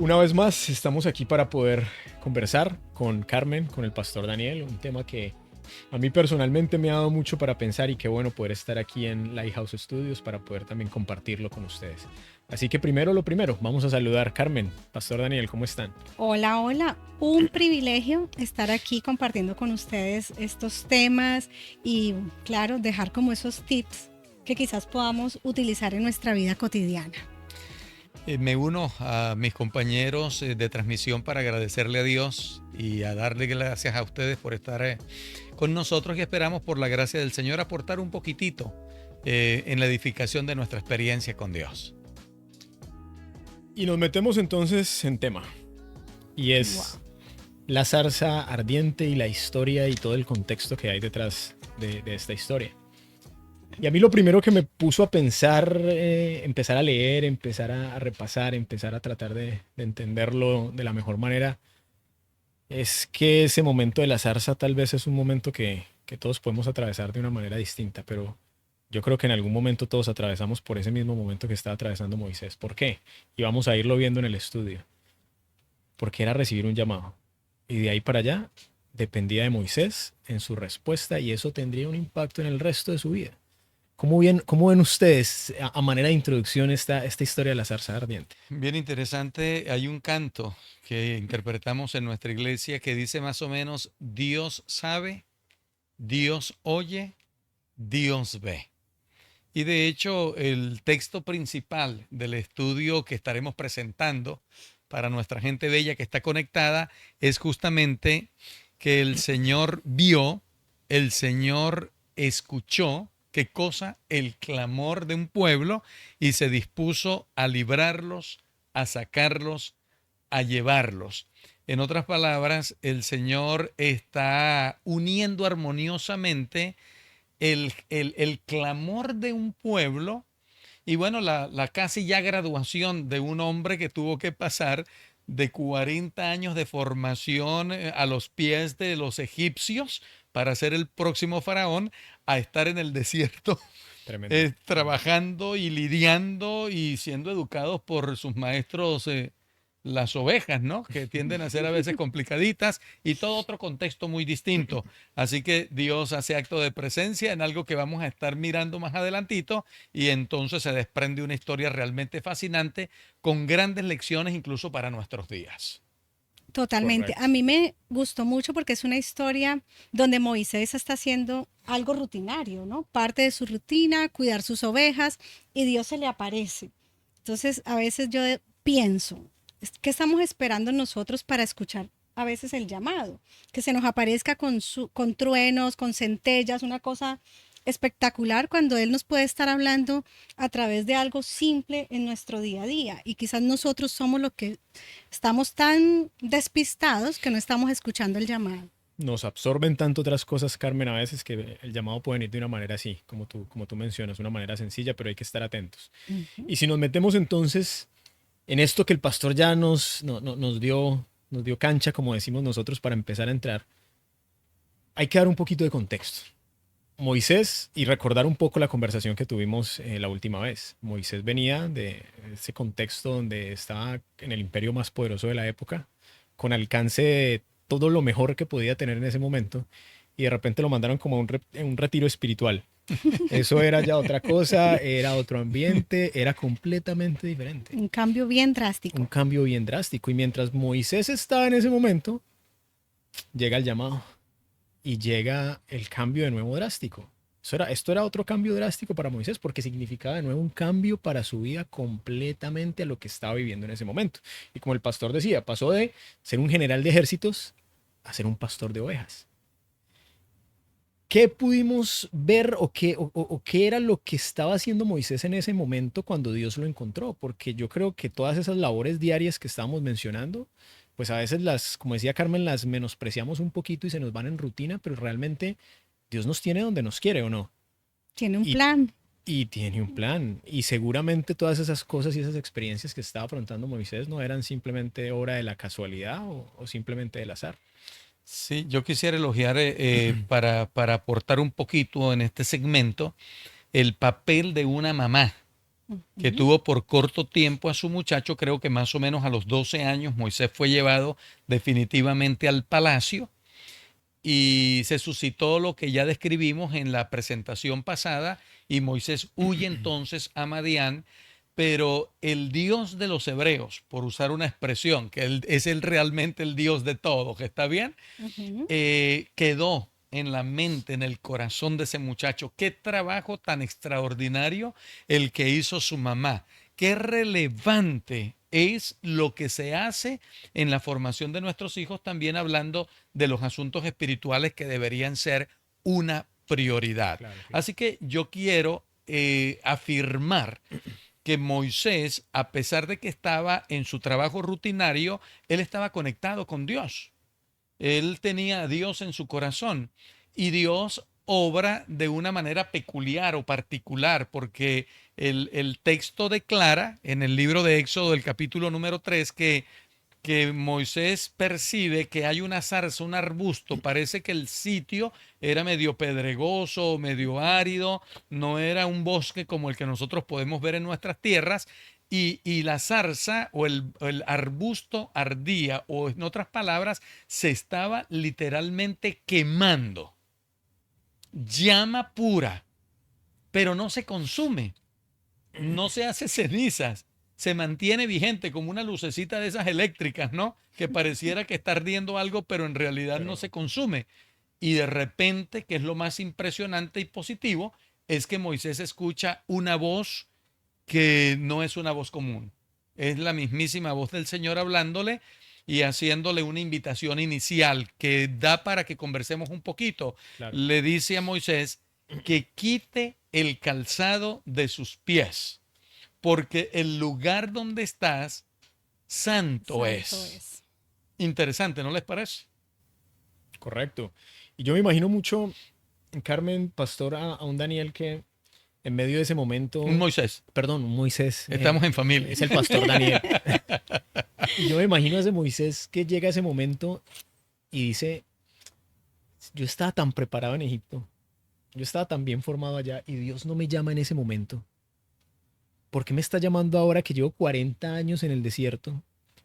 Una vez más, estamos aquí para poder conversar con Carmen, con el pastor Daniel, un tema que a mí personalmente me ha dado mucho para pensar y qué bueno poder estar aquí en Lighthouse Studios para poder también compartirlo con ustedes. Así que primero lo primero, vamos a saludar. Carmen, pastor Daniel, ¿cómo están? Hola, hola. Un privilegio estar aquí compartiendo con ustedes estos temas y, claro, dejar como esos tips que quizás podamos utilizar en nuestra vida cotidiana. Me uno a mis compañeros de transmisión para agradecerle a Dios y a darle gracias a ustedes por estar con nosotros y esperamos por la gracia del Señor aportar un poquitito en la edificación de nuestra experiencia con Dios. Y nos metemos entonces en tema, y es Wow. la zarza ardiente y la historia y todo el contexto que hay detrás de esta historia. Y a mí lo primero que me puso a pensar, empezar a leer, empezar a repasar, empezar a tratar de entenderlo de la mejor manera, es que ese momento de la zarza tal vez es un momento que todos podemos atravesar de una manera distinta, pero yo creo que en algún momento todos atravesamos por ese mismo momento que estaba atravesando Moisés. ¿Por qué? Y vamos a irlo viendo en el estudio. Porque era recibir un llamado. Y de ahí para allá dependía de Moisés en su respuesta y eso tendría un impacto en el resto de su vida. ¿Cómo ven ustedes, a manera de introducción, esta historia de la zarza ardiente? Bien interesante, hay un canto que interpretamos en nuestra iglesia que dice más o menos, Dios sabe, Dios oye, Dios ve. Y de hecho, el texto principal del estudio que estaremos presentando para nuestra gente bella que está conectada es justamente que el Señor vio, el Señor escuchó, ¿qué cosa? El clamor de un pueblo y se dispuso a librarlos, a sacarlos, a llevarlos. En otras palabras, el Señor está uniendo armoniosamente el clamor de un pueblo y bueno, la casi ya graduación de un hombre que tuvo que pasar de 40 años de formación a los pies de los egipcios para ser el próximo faraón, a estar en el desierto Tremendo, tremendo. trabajando y lidiando y siendo educados por sus maestros, las ovejas, ¿no? Que tienden a ser a veces complicaditas y todo otro contexto muy distinto. Así que Dios hace acto de presencia en algo que vamos a estar mirando más adelantito y entonces se desprende una historia realmente fascinante con grandes lecciones incluso para nuestros días. Totalmente. A Correcto. mí me gustó mucho porque es una historia donde Moisés está haciendo algo rutinario, ¿no? Parte de su rutina, cuidar sus ovejas y Dios se le aparece. Entonces, a veces yo pienso, ¿qué estamos esperando nosotros para escuchar a veces el llamado? Que se nos aparezca con truenos, con centellas, una cosa espectacular cuando Él nos puede estar hablando a través de algo simple en nuestro día a día. Y quizás nosotros somos los que estamos tan despistados que no estamos escuchando el llamado. Nos absorben tanto otras cosas, Carmen, a veces que el llamado puede venir de una manera así, como tú mencionas, una manera sencilla, pero hay que estar atentos. Ujú. Y si nos metemos entonces en esto que el pastor ya nos dio cancha, como decimos nosotros, para empezar a entrar, hay que dar un poquito de contexto. Moisés, y recordar un poco la conversación que tuvimos la última vez. Moisés venía de ese contexto donde estaba en el imperio más poderoso de la época, con alcance de todo lo mejor que podía tener en ese momento, y de repente lo mandaron como a un retiro espiritual. Eso era ya otra cosa, era otro ambiente, era completamente diferente. Un cambio bien Un drástico. cambio bien drástico. Y mientras Moisés estaba en ese momento, llega el llamado y llega el cambio de nuevo drástico. Esto era otro cambio drástico para Moisés porque significaba de nuevo un cambio para su vida completamente a lo que estaba viviendo en ese momento. Y como el pastor decía, pasó de ser un general de ejércitos a ser un pastor de ovejas. ¿Qué pudimos ver o qué era lo que estaba haciendo Moisés en ese momento cuando Dios lo encontró? Porque yo creo que todas esas labores diarias que estábamos mencionando, pues a veces como decía Carmen, las menospreciamos un poquito y se nos van en rutina, pero realmente Dios nos tiene donde nos quiere o no. Tiene un Y, plan. y tiene un plan. Y seguramente todas esas cosas y esas experiencias que estaba afrontando Moisés no eran simplemente obra de la casualidad o simplemente del azar. Sí, yo quisiera elogiar para aportar un poquito en este segmento el papel de una mamá que Ujú. tuvo por corto tiempo a su muchacho. Creo que más o menos a los 12 años Moisés fue llevado definitivamente al palacio y se suscitó lo que ya describimos en la presentación pasada, y Moisés huye entonces a Madián. Pero el Dios de los hebreos, por usar una expresión, que es realmente el Dios de todos, ¿está bien? Ujú. Quedó en la mente, en el corazón de ese muchacho. Qué trabajo tan extraordinario el que hizo su mamá. Qué relevante es lo que se hace en la formación de nuestros hijos, también hablando de los asuntos espirituales que deberían ser una prioridad. Claro, claro. Así que yo quiero afirmar que Moisés, a pesar de que estaba en su trabajo rutinario, él estaba conectado con Dios. Él tenía a Dios en su corazón, y Dios obra de una manera peculiar o particular, porque el texto declara en el libro de Éxodo, el capítulo número 3, que Moisés percibe que hay una zarza, un arbusto. Parece que el sitio era medio pedregoso, medio árido, no era un bosque como el que nosotros podemos ver en nuestras tierras. Y la zarza o el arbusto ardía, o en otras palabras, se estaba literalmente quemando. Llama pura, pero no se consume, no se hace cenizas, se mantiene vigente como una lucecita de esas eléctricas, ¿no? Que pareciera que está ardiendo algo, pero en realidad no Pero se consume. Y de repente, que es lo más impresionante y positivo, es que Moisés escucha una voz que no es una voz común. Es la mismísima voz del Señor hablándole y haciéndole una invitación inicial que da para que conversemos un poquito. claro. Le dice a Moisés que quite el calzado de sus pies, porque el lugar donde estás santo Santo es. es. Interesante, ¿no les parece? Correcto. Y yo me imagino mucho, Carmen, pastor, a un Daniel que en medio de ese Un momento, Moisés. perdón, un Moisés, Estamos en familia. es el pastor Daniel. Y yo me imagino a ese Moisés que llega a ese momento y dice, yo estaba tan preparado en Egipto, yo estaba tan bien formado allá y Dios no me llama en ese momento. ¿Por qué me está llamando ahora que llevo 40 años en el desierto?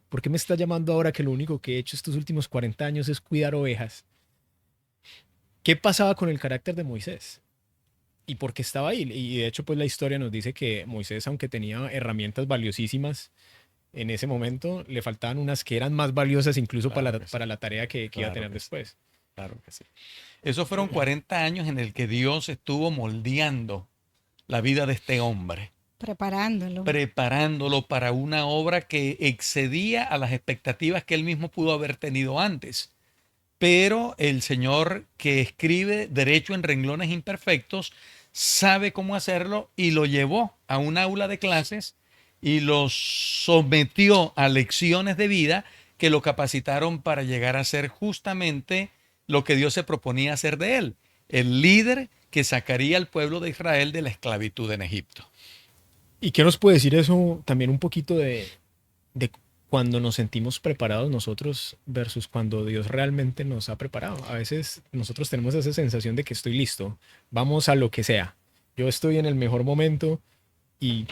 ¿Por qué me está llamando ahora que lo único que he hecho estos últimos 40 años es cuidar ovejas? ¿Qué pasaba con el carácter de Moisés? ¿Y por qué estaba ahí? Y de hecho, pues la historia nos dice que Moisés, aunque tenía herramientas valiosísimas en ese momento, le faltaban unas que eran más valiosas incluso Claro que sí. para la tarea que iba a Claro tener que sí. después. Claro que sí. Esos fueron 40 años en el que Dios estuvo moldeando la vida de este hombre, Preparándolo. preparándolo para una obra que excedía a las expectativas que él mismo pudo haber tenido antes. Pero el Señor, que escribe derecho en renglones imperfectos, sabe cómo hacerlo, y lo llevó a un aula de clases y lo sometió a lecciones de vida que lo capacitaron para llegar a ser justamente lo que Dios se proponía hacer de él, el líder que sacaría al pueblo de Israel de la esclavitud en Egipto. ¿Y qué nos puede decir eso también un poquito de cuando nos sentimos preparados nosotros versus cuando Dios realmente nos ha preparado? A veces nosotros tenemos esa sensación de que estoy listo, vamos a lo que sea. Yo estoy en el mejor momento y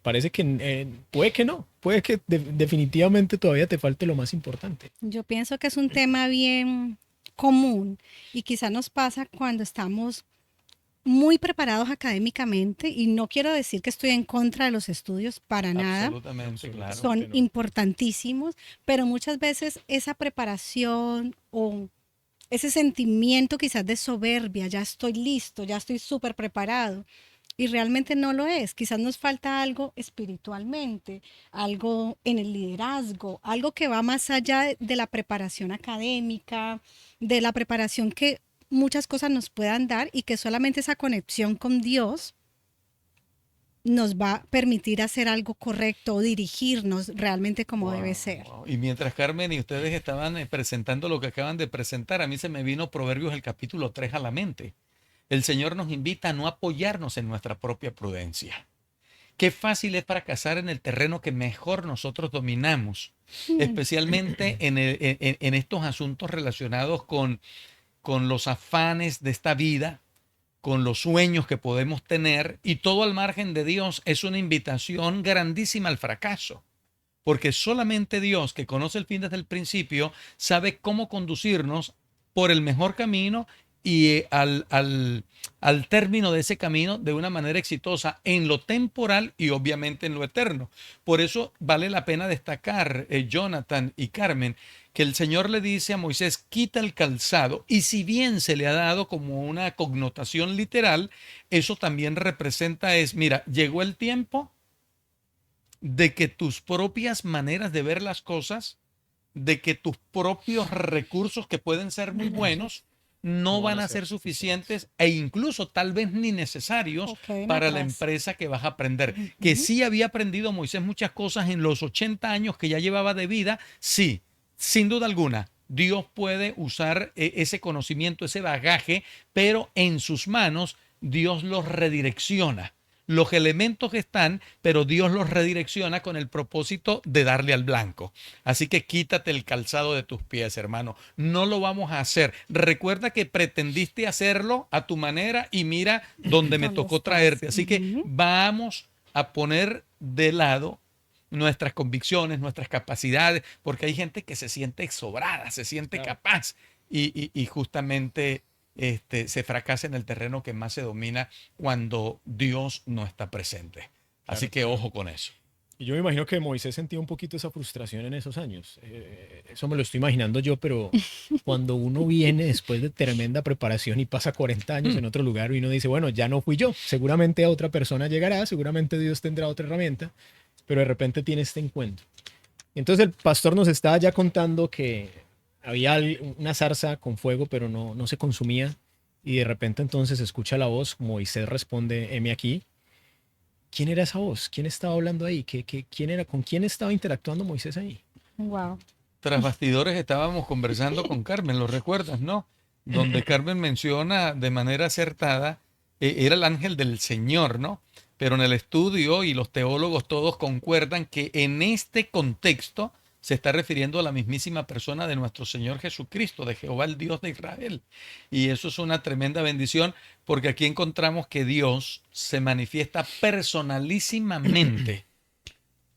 parece que puede que no, puede que definitivamente todavía te falte lo más importante. Yo pienso que es un tema bien común y quizá nos pasa cuando estamos muy preparados académicamente, y no quiero decir que estoy en contra de los estudios para nada, Absolutamente, claro. son no. importantísimos, pero muchas veces esa preparación o ese sentimiento quizás de soberbia, ya estoy listo, ya estoy súper preparado, y realmente no lo es. Quizás nos falta algo espiritualmente, algo en el liderazgo, algo que va más allá de la preparación académica, de la preparación que muchas cosas nos puedan dar, y que solamente esa conexión con Dios nos va a permitir hacer algo correcto o dirigirnos realmente como debe Wow, ser. wow. Y mientras Carmen y ustedes estaban presentando lo que acaban de presentar, a mí se me vino Proverbios el capítulo 3 a la mente. El Señor nos invita a no apoyarnos en nuestra propia prudencia. Qué fácil es fracasar en el terreno que mejor nosotros dominamos, especialmente en estos asuntos relacionados con los afanes de esta vida, con los sueños que podemos tener, y todo al margen de Dios es una invitación grandísima al fracaso. Porque solamente Dios, que conoce el fin desde el principio, sabe cómo conducirnos por el mejor camino y al término de ese camino de una manera exitosa en lo temporal y obviamente en lo eterno. Por eso vale la pena destacar, Jonathan y Carmen, que el Señor le dice a Moisés, quita el calzado, y si bien se le ha dado como una connotación literal, eso también representa mira, llegó el tiempo de que tus propias maneras de ver las cosas, de que tus propios recursos, que pueden ser muy buenos, no van a ser suficientes e incluso tal vez ni necesarios para la empresa que vas a aprender. Que sí había aprendido Moisés muchas cosas en los 80 años que ya llevaba de vida, sí, sin duda alguna. Dios puede usar ese conocimiento, ese bagaje, pero en sus manos Dios los redirecciona. Los elementos están, pero Dios los redirecciona con el propósito de darle al blanco. Así que quítate el calzado de tus pies, hermano. No lo vamos a hacer. Recuerda que pretendiste hacerlo a tu manera y mira dónde me tocó traerte. Así que vamos a poner de lado nuestras convicciones, nuestras capacidades, porque hay gente que se siente sobrada, se siente capaz y justamente se fracasa en el terreno que más se domina cuando Dios no está presente. Así que ojo con eso. Y yo me imagino que Moisés sentía un poquito esa frustración en esos años. Eso me lo estoy imaginando yo, pero cuando uno viene después de tremenda preparación y pasa 40 años en otro lugar y uno dice, bueno, ya no fui yo, seguramente otra persona llegará, seguramente Dios tendrá otra herramienta, pero de repente tiene este encuentro. Entonces el pastor nos estaba ya contando que había una zarza con fuego, pero no se consumía, y de repente entonces escucha la voz, Moisés responde, heme aquí. ¿Quién era esa voz? ¿Quién estaba hablando ahí? ¿Quién era? ¿Con quién estaba interactuando Moisés ahí? Wow. Tras bastidores estábamos conversando con Carmen, ¿lo recuerdas, no? Donde Carmen menciona de manera acertada, era el ángel del Señor, ¿no? Pero en el estudio y los teólogos todos concuerdan que en este contexto se está refiriendo a la mismísima persona de nuestro Señor Jesucristo, de Jehová, el Dios de Israel. Y eso es una tremenda bendición, porque aquí encontramos que Dios se manifiesta personalísimamente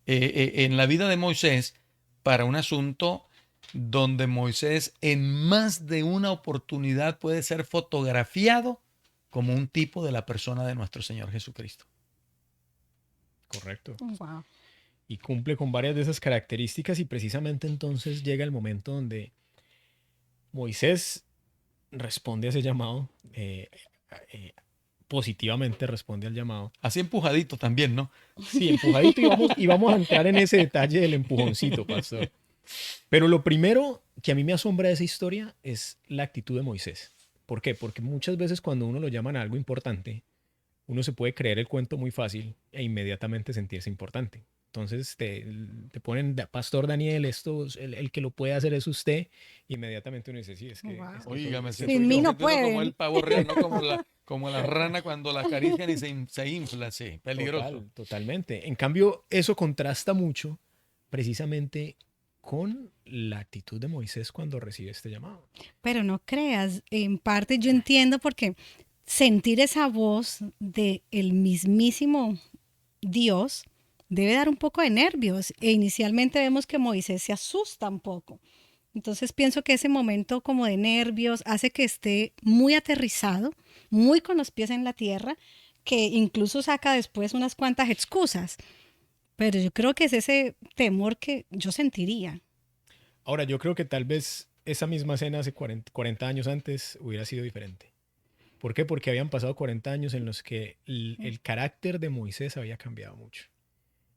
en la vida de Moisés para un asunto donde Moisés en más de una oportunidad puede ser fotografiado como un tipo de la persona de nuestro Señor Jesucristo. Correcto. Wow. Y cumple con varias de esas características, y precisamente entonces llega el momento donde Moisés responde a ese llamado, positivamente responde al llamado. Así empujadito también, ¿no? Sí, empujadito, y vamos a entrar en ese detalle del empujoncito, pastor. Pero lo primero que a mí me asombra de esa historia es la actitud de Moisés. ¿Por qué? Porque muchas veces cuando uno lo llaman a algo importante, uno se puede creer el cuento muy fácil e inmediatamente sentirse importante. Entonces te ponen, Pastor Daniel, el que lo puede hacer es usted. Inmediatamente uno dice, sí, es que... Wow. Es que Oiga, me soy siento, Sin mí me no siento como pueden. el pavo real, no como la rana cuando la acarician y se infla, sí, peligroso. Totalmente. En cambio, eso contrasta mucho precisamente con la actitud de Moisés cuando recibe este llamado. Pero no creas, en parte yo entiendo porque sentir esa voz de el mismísimo Dios debe dar un poco de nervios. E inicialmente vemos que Moisés se asusta un poco. Entonces pienso que ese momento como de nervios hace que esté muy aterrizado, muy con los pies en la tierra, que incluso saca después unas cuantas excusas. Pero yo creo que es ese temor que yo sentiría. Ahora, yo creo que tal vez esa misma escena hace 40 años antes hubiera sido diferente. ¿Por qué? Porque habían pasado 40 años en los que el carácter de Moisés había cambiado mucho.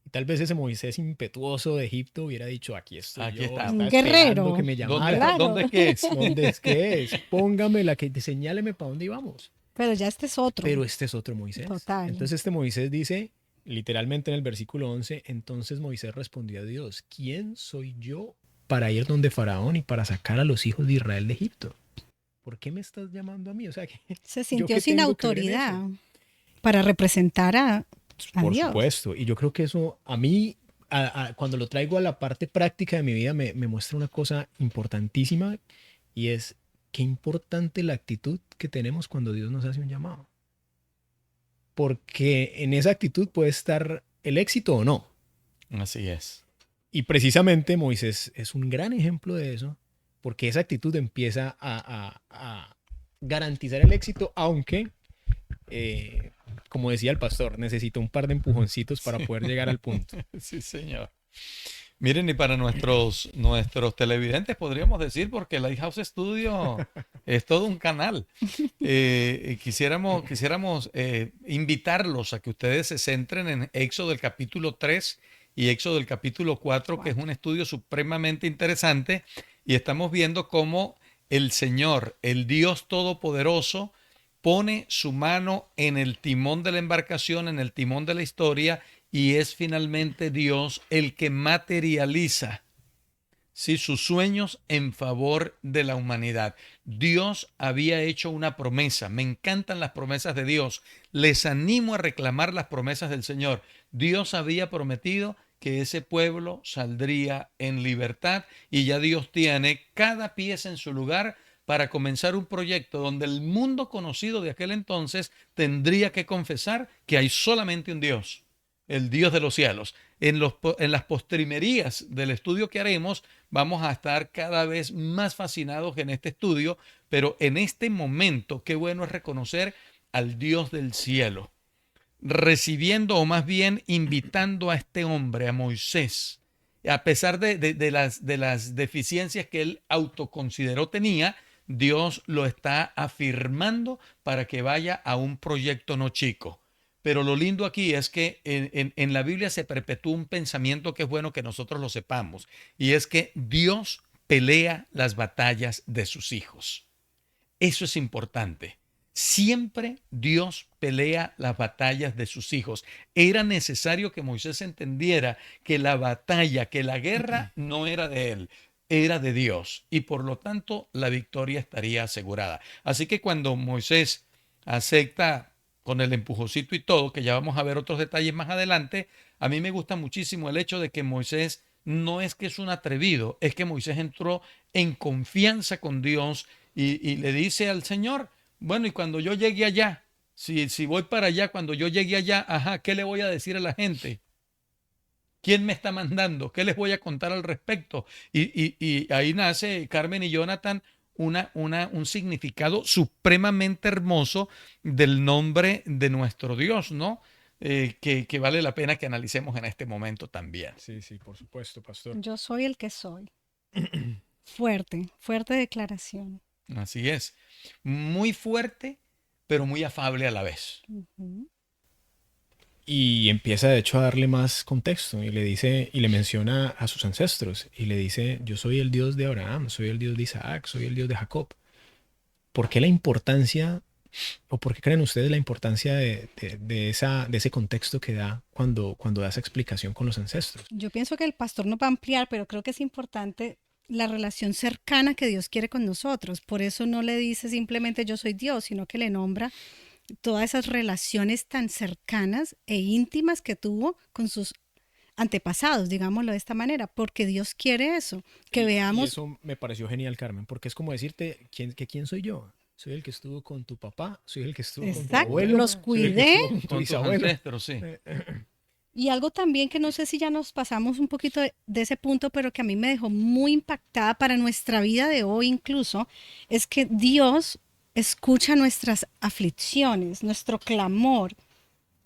Y tal vez ese Moisés impetuoso de Egipto hubiera dicho, aquí estoy Aquí yo, está. estaba Un guerrero. esperando que me ¿Dónde, llamara. Claro. ¿Dónde es que es? ¿Dónde es que es? Póngame señáleme para dónde íbamos. Pero ya este es otro. Pero este es otro Moisés. Total. Entonces este Moisés dice, literalmente en el versículo 11, entonces Moisés respondió a Dios, ¿quién soy yo para ir donde Faraón y para sacar a los hijos de Israel de Egipto? ¿Por qué me estás llamando a mí? O sea, Se ¿yo sintió qué sin tengo que ver en autoridad eso? para representar a Por Dios. supuesto. Y yo creo que eso a mí, cuando lo traigo a la parte práctica de mi vida, me muestra una cosa importantísima, y es qué importante la actitud que tenemos cuando Dios nos hace un llamado. porque en esa actitud puede estar el éxito o no. Así es. Y precisamente Moisés es un gran ejemplo de eso, porque esa actitud empieza a garantizar el éxito, aunque, como decía el pastor, necesita un par de empujoncitos para poder llegar al punto. Sí, señor. Miren, y para nuestros televidentes podríamos decir, porque Lighthouse Studio es todo un canal. Quisiéramos invitarlos a que ustedes se centren en Éxodo del capítulo 3 y Éxodo del capítulo 4, que es un estudio supremamente interesante, y estamos viendo cómo el Señor, el Dios Todopoderoso, pone su mano en el timón de la embarcación, en el timón de la historia, y es finalmente Dios el que materializa, ¿sí?, sus sueños en favor de la humanidad. Dios había hecho una promesa. Me encantan las promesas de Dios. Les animo a reclamar las promesas del Señor. Dios había prometido que ese pueblo saldría en libertad, y ya Dios tiene cada pieza en su lugar para comenzar un proyecto donde el mundo conocido de aquel entonces tendría que confesar que hay solamente un Dios, el Dios de los cielos. En las postrimerías del estudio que haremos vamos a estar cada vez más fascinados en este estudio, pero en este momento qué bueno es reconocer al Dios del cielo, recibiendo, o más bien invitando a este hombre, a Moisés, a pesar de las deficiencias que él autoconsideró tenía. Dios lo está afirmando para que vaya a un proyecto no chico. Pero lo lindo aquí es que en la Biblia se perpetúa un pensamiento que es bueno que nosotros lo sepamos, y es que Dios pelea las batallas de sus hijos. Eso es importante. Siempre Dios pelea las batallas de sus hijos. Era necesario que Moisés entendiera que la batalla, que la guerra no era de él, era de Dios, y por lo tanto la victoria estaría asegurada. Así que cuando Moisés acepta con el empujoncito y todo, que ya vamos a ver otros detalles más adelante, a mí me gusta muchísimo el hecho de que Moisés no es que es un atrevido, es que Moisés entró en confianza con Dios y le dice al Señor, bueno, y cuando yo llegue allá, si voy para allá, cuando yo llegue allá, ajá, ¿qué le voy a decir a la gente? ¿Quién me está mandando? ¿Qué les voy a contar al respecto? Y ahí nace, Carmen y Jonathan, un significado supremamente hermoso del nombre de nuestro Dios, ¿no? Que vale la pena que analicemos en este momento también. Sí, sí, por supuesto, pastor. Yo soy el que soy. Fuerte, fuerte declaración. Así es. Muy fuerte, pero muy afable a la vez. Ujú. Y empieza de hecho a darle más contexto y le dice y le menciona a sus ancestros y le dice, yo soy el Dios de Abraham, soy el Dios de Isaac, soy el Dios de Jacob. ¿Por qué la importancia o por qué creen ustedes la importancia de ese contexto que da cuando da esa explicación con los ancestros? Yo pienso que el pastor nos va a ampliar, pero creo que es importante la relación cercana que Dios quiere con nosotros. Por eso no le dice simplemente yo soy Dios, sino que le nombra todas esas relaciones tan cercanas e íntimas que tuvo con sus antepasados, digámoslo de esta manera, porque Dios quiere eso, que Y veamos. eso me pareció genial, Carmen, porque es como decirte, ¿quién soy yo? Soy el que estuvo con tu papá, soy el que estuvo con tu Exacto, abuelo, los soy el que cuidé. estuvo con tu Con tus bisabuelo. ancestros, sí. Y algo también que no sé si ya nos pasamos un poquito de ese punto, pero que a mí me dejó muy impactada para nuestra vida de hoy incluso, es que Dios escucha nuestras aflicciones, nuestro clamor.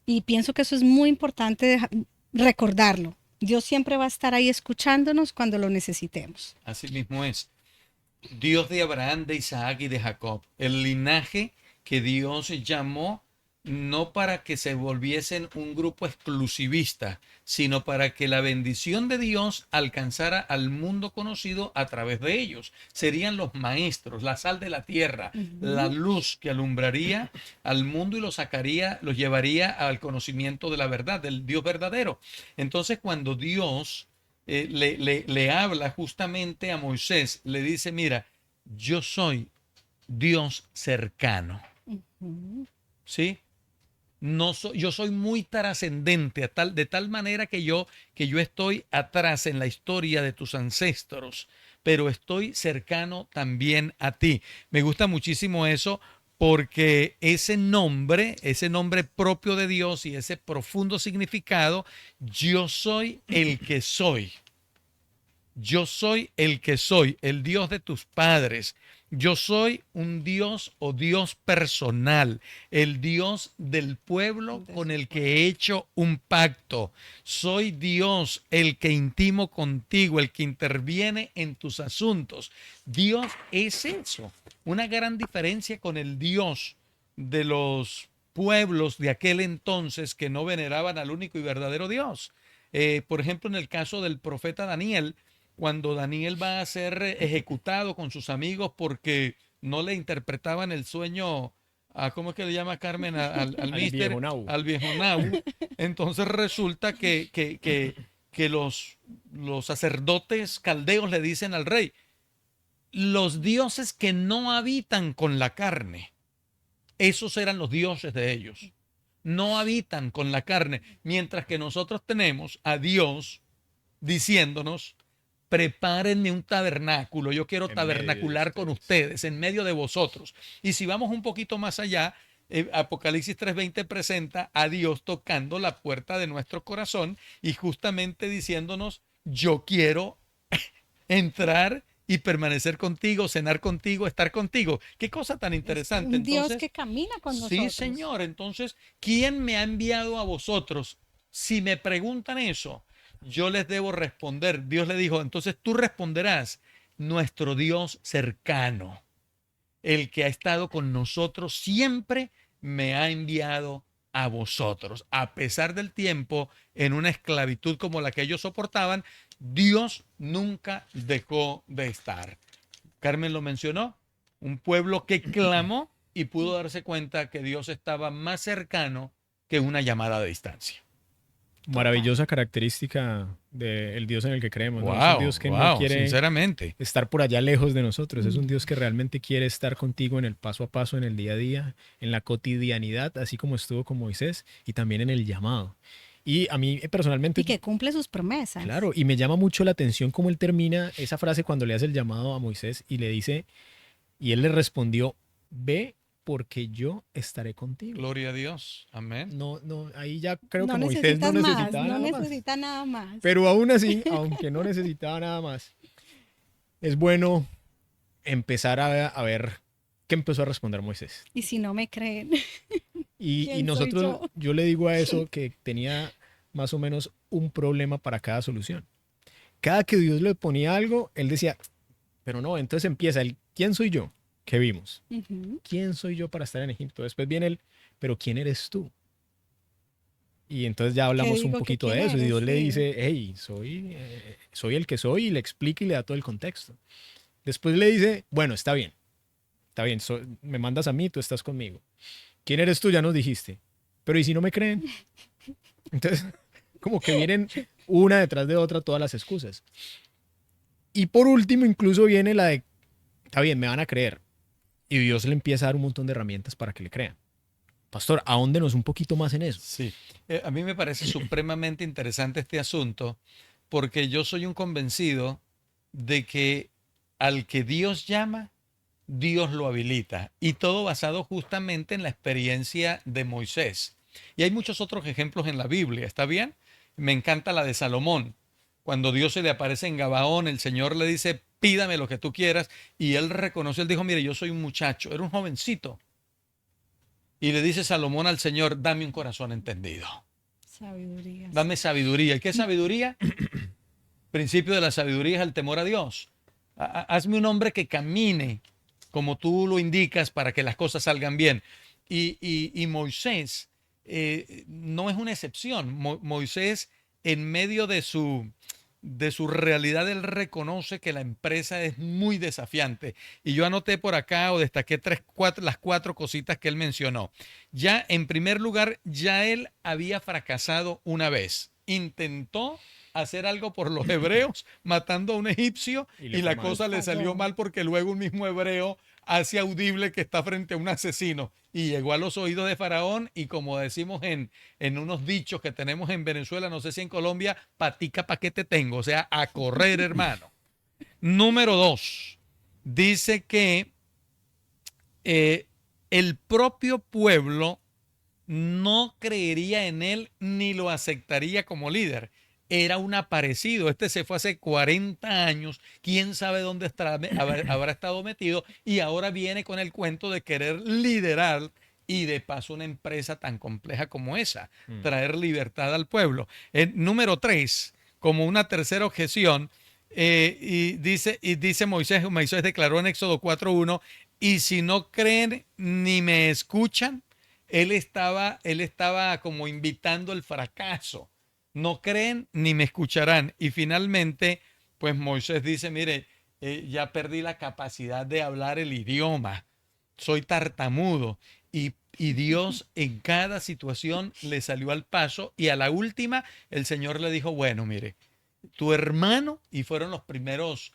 Y pienso que eso es muy importante recordarlo. Dios siempre va a estar ahí escuchándonos cuando lo necesitemos. Así mismo es. Dios de Abraham, de Isaac y de Jacob. El linaje que Dios llamó no para que se volviesen un grupo exclusivista, sino para que la bendición de Dios alcanzara al mundo conocido a través de ellos. Serían los maestros, la sal de la tierra, la luz que alumbraría al mundo y los llevaría al conocimiento de la verdad, del Dios verdadero. Entonces, cuando Dios le habla justamente a Moisés, le dice, mira, yo soy Dios cercano, ¿sí? No yo soy muy trascendente, de tal manera que yo estoy atrás en la historia de tus ancestros, pero estoy cercano también a ti. Me gusta muchísimo eso porque ese nombre propio de Dios y ese profundo significado, yo soy el que soy. Yo soy el que soy, el Dios de tus padres. Yo soy un Dios o Dios personal, el Dios del pueblo con el que he hecho un pacto. Soy Dios, el que intimo contigo, el que interviene en tus asuntos. Dios es eso. Una gran diferencia con el Dios de los pueblos de aquel entonces que no veneraban al único y verdadero Dios. Por ejemplo, en el caso del profeta Daniel, cuando Daniel va a ser ejecutado con sus amigos porque no le interpretaban el sueño a, ¿cómo es que le llama Carmen? Al mister, viejo Nabu. al viejo Nabu. Entonces resulta que los sacerdotes caldeos le dicen al rey, los dioses que no habitan con la carne, esos eran los dioses de ellos. No habitan con la carne, mientras que nosotros tenemos a Dios diciéndonos, prepárenme un tabernáculo, yo quiero tabernacular con ustedes, en medio de vosotros. Y si vamos un poquito más allá, Apocalipsis 3:20 presenta a Dios tocando la puerta de nuestro corazón y justamente diciéndonos, yo quiero entrar y permanecer contigo, cenar contigo, estar contigo. Qué cosa tan interesante. Un Dios Entonces, que camina con nosotros. sí, Señor. Entonces, ¿quién me ha enviado a vosotros? Si me preguntan eso, yo les debo responder. Dios le dijo, entonces tú responderás, nuestro Dios cercano, el que ha estado con nosotros siempre, me ha enviado a vosotros. A pesar del tiempo, en una esclavitud como la que ellos soportaban, Dios nunca dejó de estar. Carmen lo mencionó, un pueblo que clamó y pudo darse cuenta que Dios estaba más cercano que una llamada de distancia. Maravillosa característica del Dios en el que creemos, ¿no? Es un Wow, Dios que no quiere sinceramente. estar por allá lejos de nosotros. Es un Dios que realmente quiere estar contigo en el paso a paso, en el día a día, en la cotidianidad, así como estuvo con Moisés, y también en el llamado. Y a mí personalmente... Y que cumple sus promesas. Claro, y me llama mucho la atención cómo él termina esa frase cuando le hace el llamado a Moisés y le dice, y él le respondió, ve porque yo estaré contigo. Gloria a Dios. Amén. No, ahí ya creo no que Moisés no necesitaba no nada más. necesita nada más. Pero aún así, aunque no necesitaba nada más, es bueno empezar a ver qué empezó a responder Moisés. Y si no me creen. Y ¿Quién nosotros, soy yo le digo a eso que tenía más o menos un problema para cada solución. Cada que Dios le ponía algo, él decía, pero no, entonces empieza el, ¿quién soy yo? ¿Qué vimos? ¿Quién soy yo para estar en Egipto? Después viene el, pero ¿quién eres tú? Y entonces ya hablamos un poquito de eso. Y Dios le dice, hey, soy el que soy, y le explica y le da todo el contexto. Después le dice, bueno, está bien, me mandas a mí, tú estás conmigo. ¿Quién eres tú? Ya nos dijiste. Pero ¿y si no me creen? Entonces, como que vienen una detrás de otra todas las excusas. Y por último, incluso viene la de, está bien, me van a creer. Y Dios le empieza a dar un montón de herramientas para que le crean. Pastor, ahóndenos un poquito más en eso. Sí, a mí me parece supremamente interesante este asunto porque yo soy un convencido de que al que Dios llama, Dios lo habilita. Y todo basado justamente en la experiencia de Moisés. Y hay muchos otros ejemplos en la Biblia, ¿está bien? Me encanta la de Salomón. Cuando Dios se le aparece en Gabaón, el Señor le dice, pídame lo que tú quieras. Y él reconoció, él dijo, mire, yo soy un muchacho, era un jovencito. Y le dice Salomón al Señor, dame un corazón entendido. Sabiduría. Dame sabiduría. ¿Y qué es sabiduría? Principio de la sabiduría es el temor a Dios. Hazme un hombre que camine como tú lo indicas para que las cosas salgan bien. Y Moisés no es una excepción. Moisés, en medio de su realidad, él reconoce que la empresa es muy desafiante. Y yo anoté por acá o destaqué las cuatro cositas que él mencionó. Ya, en primer lugar, ya él había fracasado una vez. Intentó hacer algo por los hebreos matando a un egipcio y la cosa le salió mal porque luego un mismo hebreo hace audible que está frente a un asesino y llegó a los oídos de Faraón y, como decimos en unos dichos que tenemos en Venezuela, no sé si en Colombia, patica pa' qué te tengo, o sea, a correr, hermano. Número 2, dice que el propio pueblo no creería en él ni lo aceptaría como líder. Era un aparecido. Este se fue hace 40 años. Quién sabe dónde habrá estado metido. Y ahora viene con el cuento de querer liderar y de paso una empresa tan compleja como esa. Traer libertad al pueblo. Número 3, como una tercera objeción, y dice Moisés declaró en Éxodo 4:1, y si no creen ni me escuchan, él estaba como invitando el fracaso. No creen ni me escucharán. Y finalmente, pues Moisés dice, mire, ya perdí la capacidad de hablar el idioma. Soy tartamudo. Y Dios en cada situación le salió al paso. Y a la última, el Señor le dijo, bueno, mire, tu hermano, y fueron los primeros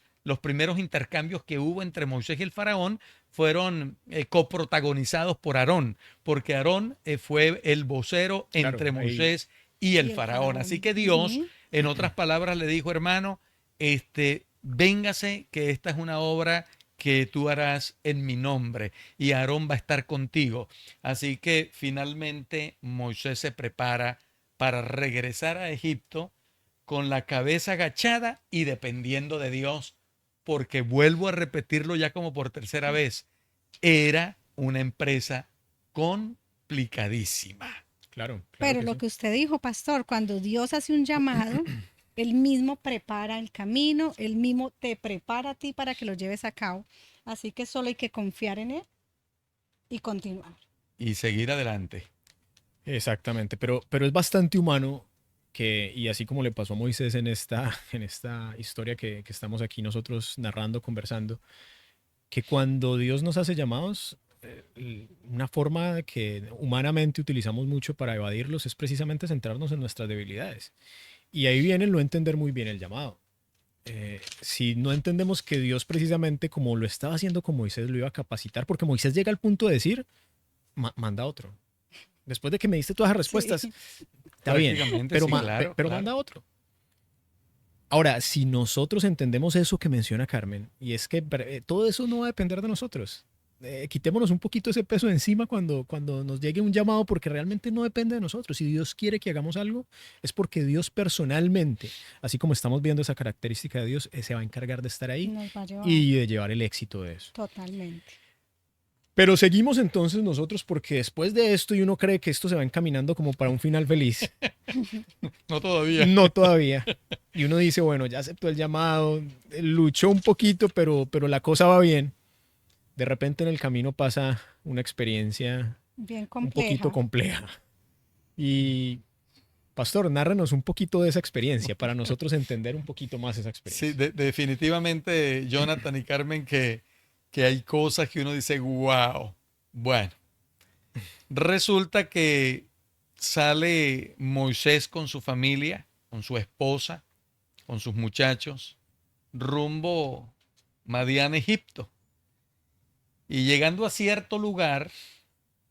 intercambios que hubo entre Moisés y el faraón, fueron coprotagonizados por Aarón, porque Aarón fue el vocero entre Claro, ahí. Moisés y el Y el faraón. Así faraón. que Dios, en otras palabras, le dijo, hermano, véngase, que esta es una obra que tú harás en mi nombre, y Aarón va a estar contigo. Así que finalmente Moisés se prepara para regresar a Egipto con la cabeza agachada y dependiendo de Dios, porque vuelvo a repetirlo ya como por tercera vez, era una empresa complicadísima. Claro, claro Pero que lo sí. que usted dijo, pastor, cuando Dios hace un llamado, Él mismo prepara el camino, Él mismo te prepara a ti para que lo lleves a cabo. Así que solo hay que confiar en Él y continuar. Y seguir adelante. Exactamente, pero es bastante humano que, y así como le pasó a Moisés en esta historia que estamos aquí nosotros narrando, conversando, que cuando Dios nos hace llamados, una forma que humanamente utilizamos mucho para evadirlos es precisamente centrarnos en nuestras debilidades. Y ahí viene el no entender muy bien el llamado. Si no entendemos que Dios precisamente como lo estaba haciendo con Moisés lo iba a capacitar, porque Moisés llega al punto de decir, manda otro. Después de que me diste todas las Sí, respuestas, está bien, Prácticamente, pero, sí, claro, pero claro. manda otro. Ahora, si nosotros entendemos eso que menciona Carmen, y es que todo eso no va a depender de nosotros. Quitémonos un poquito ese peso de encima cuando nos llegue un llamado, porque realmente no depende de nosotros. Si Dios quiere que hagamos algo, es porque Dios personalmente, así como estamos viendo esa característica de Dios, se va a encargar de estar ahí nos va a llevar y de llevar el éxito de eso. totalmente. Pero seguimos entonces nosotros porque después de esto y uno cree que esto se va encaminando como para un final feliz. No todavía. No todavía. Y uno dice, bueno, ya aceptó el llamado, luchó un poquito, pero la cosa va bien. De repente en el camino pasa una experiencia Bien un poquito compleja. compleja. Y, pastor, nárranos un poquito de esa experiencia para nosotros entender un poquito más esa Sí, experiencia. definitivamente, Jonathan y Carmen, que hay cosas que uno dice, wow. Bueno, resulta que sale Moisés con su familia, con su esposa, con sus muchachos, rumbo Madián, Egipto. Y llegando a cierto lugar,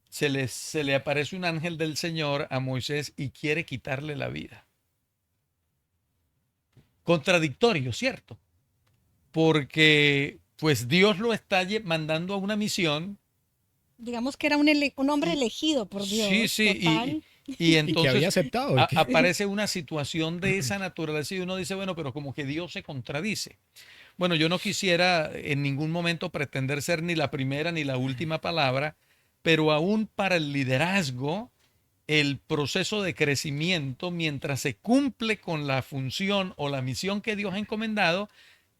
se le aparece un ángel del Señor a Moisés y quiere quitarle la vida. Contradictorio, ¿cierto? Porque pues Dios lo está mandando a una misión. Digamos que era un hombre Y, elegido por sí, Dios, sí, total. y Y que había entonces aceptado. Y que, aparece una situación de esa naturaleza y uno dice, bueno, pero como que Dios se contradice. Bueno, yo no quisiera en ningún momento pretender ser ni la primera ni la última palabra, pero aún para el liderazgo, el proceso de crecimiento, mientras se cumple con la función o la misión que Dios ha encomendado,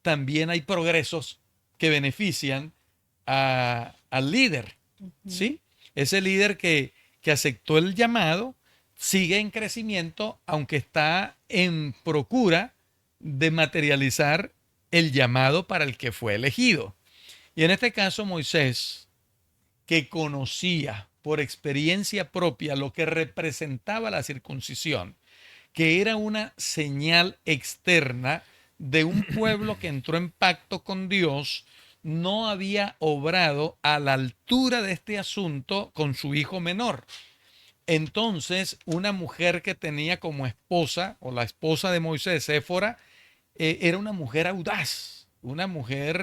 también hay progresos que benefician al líder, Ujú. ¿sí? Ese líder que aceptó el llamado sigue en crecimiento, aunque está en procura de materializar el llamado para el que fue elegido. Y en este caso Moisés, que conocía por experiencia propia lo que representaba la circuncisión, que era una señal externa de un pueblo que entró en pacto con Dios, no había obrado a la altura de este asunto con su hijo menor. Entonces, una mujer que tenía como esposa, o la esposa de Moisés, Séfora, era una mujer audaz, una mujer,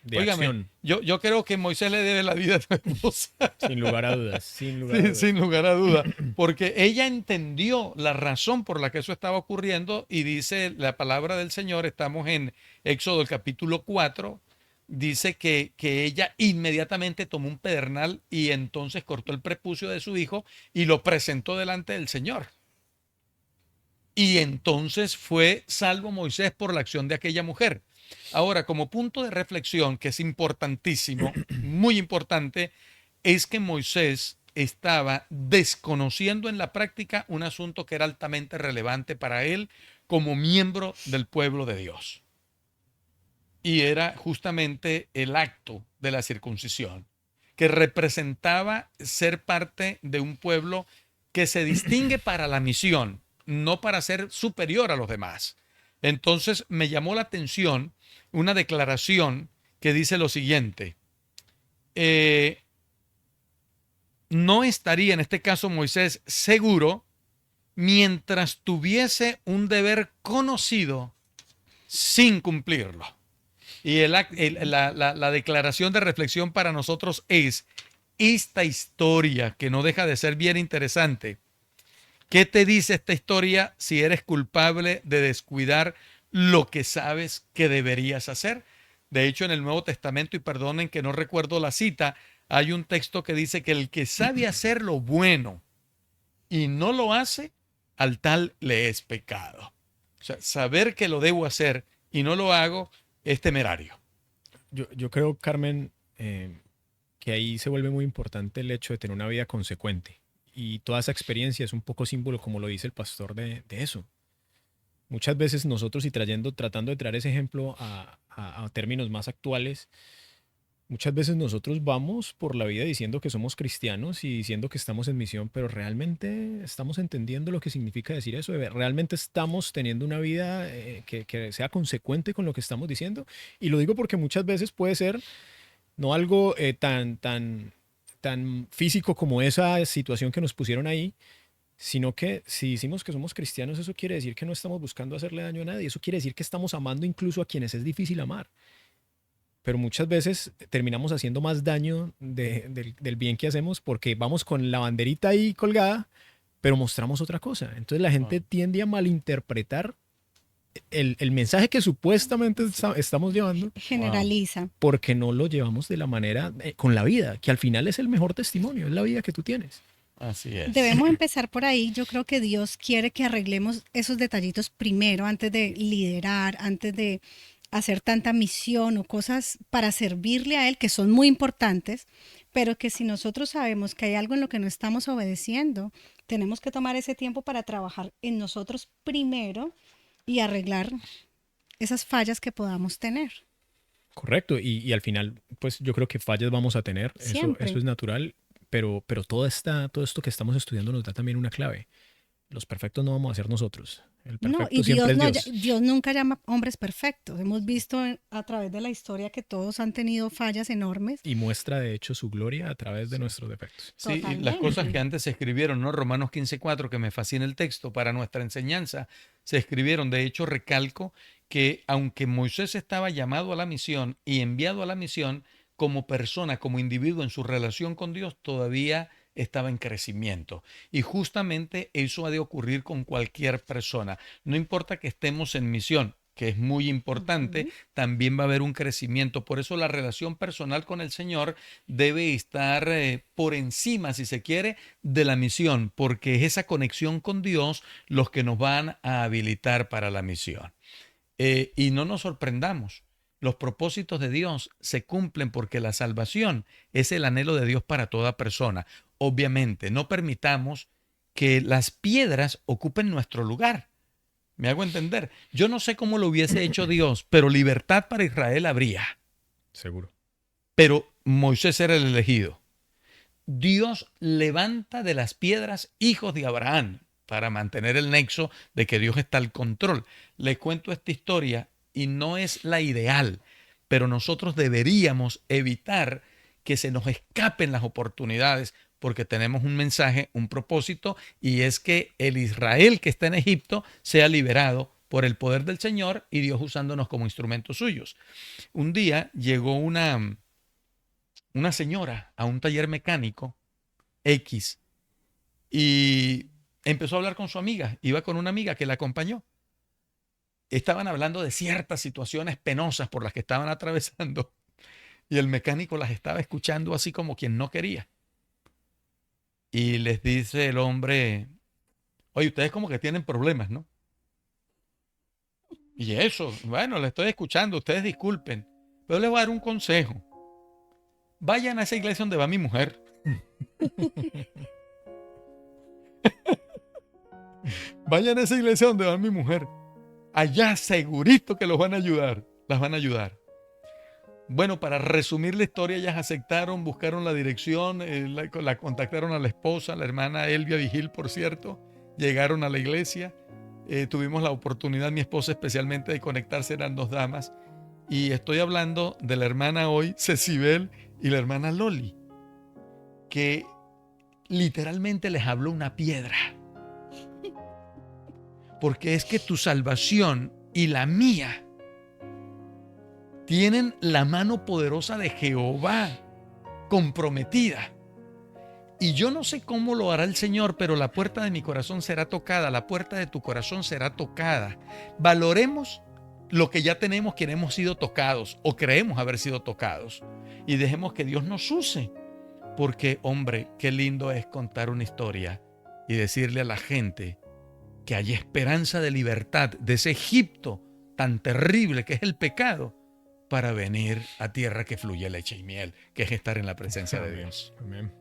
De óigame, acción, yo creo que Moisés le debe la vida a su esposa. sin lugar a dudas, sin lugar a Sí, dudas. sin lugar a duda, porque ella entendió la razón por la que eso estaba ocurriendo y dice la palabra del Señor, estamos en Éxodo el capítulo 4, dice que ella inmediatamente tomó un pedernal y entonces cortó el prepucio de su hijo y lo presentó delante del Señor. Y entonces fue salvo Moisés por la acción de aquella mujer. Ahora, como punto de reflexión, que es importantísimo, muy importante, es que Moisés estaba desconociendo en la práctica un asunto que era altamente relevante para él como miembro del pueblo de Dios. Y era justamente el acto de la circuncisión, que representaba ser parte de un pueblo que se distingue para la misión, no para ser superior a los demás. Entonces me llamó la atención una declaración que dice lo siguiente. No estaría en este caso Moisés seguro mientras tuviese un deber conocido sin cumplirlo. Y la declaración de reflexión para nosotros es esta historia que no deja de ser bien interesante. ¿Qué te dice esta historia si eres culpable de descuidar lo que sabes que deberías hacer? De hecho, en el Nuevo Testamento, y perdonen que no recuerdo la cita, hay un texto que dice que el que sabe hacer lo bueno y no lo hace, al tal le es pecado. O sea, saber que lo debo hacer y no lo hago es temerario. Yo creo, Carmen, que ahí se vuelve muy importante el hecho de tener una vida consecuente. Y toda esa experiencia es un poco símbolo, como lo dice el pastor, de eso. Muchas veces nosotros, y tratando de traer ese ejemplo a términos más actuales, muchas veces nosotros vamos por la vida diciendo que somos cristianos y diciendo que estamos en misión, pero realmente estamos entendiendo lo que significa decir eso. Realmente estamos teniendo una vida que sea consecuente con lo que estamos diciendo. Y lo digo porque muchas veces puede ser no algo tan físico como esa situación que nos pusieron ahí, sino que si decimos que somos cristianos, eso quiere decir que no estamos buscando hacerle daño a nadie, eso quiere decir que estamos amando incluso a quienes es difícil amar. Pero muchas veces terminamos haciendo más daño del bien que hacemos porque vamos con la banderita ahí colgada, pero mostramos otra cosa. Entonces la gente tiende a malinterpretar el mensaje que supuestamente estamos llevando Generaliza. porque no lo llevamos de la manera, con la vida, que al final es el mejor testimonio, es la vida que tú tienes. Así es. Debemos empezar por ahí. Yo creo que Dios quiere que arreglemos esos detallitos primero, antes de liderar, antes de hacer tanta misión o cosas para servirle a Él, que son muy importantes, pero que si nosotros sabemos que hay algo en lo que no estamos obedeciendo, tenemos que tomar ese tiempo para trabajar en nosotros primero y arreglar esas fallas que podamos tener. Correcto, y al final, pues yo creo que fallas vamos a tener, Siempre. eso es natural, pero todo esto que estamos estudiando nos da también una clave. Los perfectos no vamos a ser nosotros. El No, perfecto y siempre Dios, es no, Dios. Dios nunca llama hombres perfectos. Hemos visto a través de la historia que todos han tenido fallas enormes. Y muestra de hecho su gloria a través de nuestros defectos. Sí, y las cosas Totalmente. que antes se escribieron, ¿no? Romanos 15:4, que me fascina el texto, para nuestra enseñanza, se escribieron. De hecho, recalco que aunque Moisés estaba llamado a la misión y enviado a la misión, como persona, como individuo en su relación con Dios, todavía estaba en crecimiento. Y justamente eso ha de ocurrir con cualquier persona. No importa que estemos en misión, que es muy importante, Ujú. también va a haber un crecimiento. Por eso la relación personal con el Señor debe estar por encima, si se quiere, de la misión, porque es esa conexión con Dios los que nos van a habilitar para la misión. Y no nos sorprendamos. Los propósitos de Dios se cumplen porque la salvación es el anhelo de Dios para toda persona. Obviamente, no permitamos que las piedras ocupen nuestro lugar. ¿Me hago entender? Yo no sé cómo lo hubiese hecho Dios, pero libertad para Israel habría. Seguro. Pero Moisés era el elegido. Dios levanta de las piedras hijos de Abraham para mantener el nexo de que Dios está al control. Les cuento esta historia y no es la ideal, pero nosotros deberíamos evitar que se nos escapen las oportunidades porque tenemos un mensaje, un propósito, y es que el Israel que está en Egipto sea liberado por el poder del Señor y Dios usándonos como instrumentos suyos. Un día llegó una señora a un taller mecánico X y empezó a hablar con su amiga. Iba con una amiga que la acompañó. Estaban hablando de ciertas situaciones penosas por las que estaban atravesando y el mecánico las estaba escuchando así como quien no quería. Y les dice el hombre, oye, ustedes como que tienen problemas, ¿no? Y eso, bueno, le estoy escuchando, ustedes disculpen, pero les voy a dar un consejo. Vayan a esa iglesia donde va mi mujer. Vayan a esa iglesia donde va mi mujer. Allá segurito que los van a ayudar, las van a ayudar. Bueno, para resumir la historia, ellas aceptaron, buscaron la dirección, la contactaron a la esposa, la hermana Elvia Vigil, por cierto, llegaron a la iglesia, tuvimos la oportunidad, mi esposa especialmente, de conectarse, eran 2 damas, y estoy hablando de la hermana hoy, Cecibel, y la hermana Loli, que literalmente les habló una piedra. Porque es que tu salvación y la mía tienen la mano poderosa de Jehová comprometida. Y yo no sé cómo lo hará el Señor, pero la puerta de mi corazón será tocada, la puerta de tu corazón será tocada. Valoremos lo que ya tenemos, quien hemos sido tocados o creemos haber sido tocados, y dejemos que Dios nos use. Porque, hombre, qué lindo es contar una historia y decirle a la gente que hay esperanza de libertad de ese Egipto tan terrible que es el pecado, para venir a tierra que fluye leche y miel, que es estar en la presencia de Dios. Amén.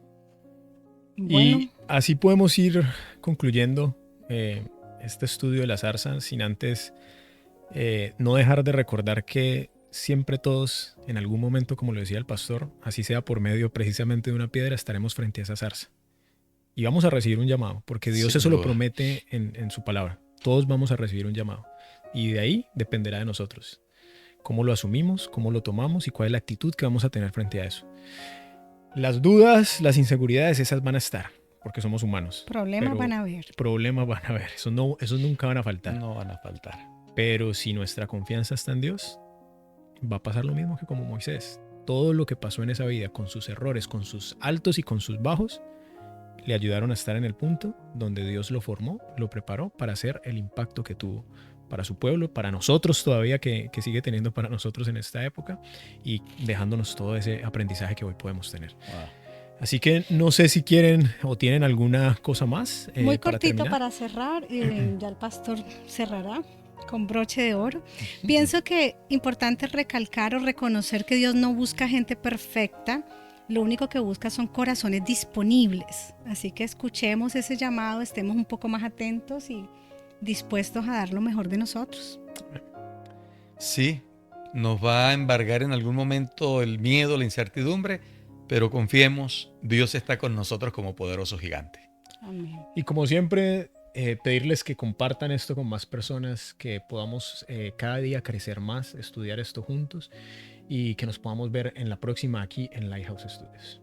Bueno, Y así podemos ir concluyendo este estudio de la zarza, sin antes no dejar de recordar que siempre todos, en algún momento, como lo decía el pastor, así sea por medio precisamente de una piedra, estaremos frente a esa zarza. Y vamos a recibir un llamado, porque Dios Sin eso lo duda. promete en su palabra. Todos vamos a recibir un llamado. Y de ahí dependerá de nosotros. Cómo lo asumimos, cómo lo tomamos y cuál es la actitud que vamos a tener frente a eso. Las dudas, las inseguridades, esas van a estar, porque somos humanos. problemas Pero van a haber. problemas van a haber. Esos nunca van a faltar. No van a faltar. Pero si nuestra confianza está en Dios, va a pasar lo mismo que como Moisés. Todo lo que pasó en esa vida, con sus errores, con sus altos y con sus bajos, le ayudaron a estar en el punto donde Dios lo formó, lo preparó para hacer el impacto que tuvo para su pueblo, para nosotros todavía, que sigue teniendo para nosotros en esta época, y dejándonos todo ese aprendizaje que hoy podemos tener. Wow. Así que no sé si quieren o tienen alguna cosa más Muy para cortito terminar. para cerrar, ya el pastor cerrará con broche de oro. Pienso que importante recalcar o reconocer que Dios no busca gente perfecta, lo único que busca son corazones disponibles. Así que escuchemos ese llamado, estemos un poco más atentos y dispuestos a dar lo mejor de nosotros. Sí, nos va a embargar en algún momento el miedo, la incertidumbre, pero confiemos, Dios está con nosotros como poderoso gigante. Amén. Y como siempre, pedirles que compartan esto con más personas, que podamos cada día crecer más, estudiar esto juntos y que nos podamos ver en la próxima aquí en Lighthouse Studios.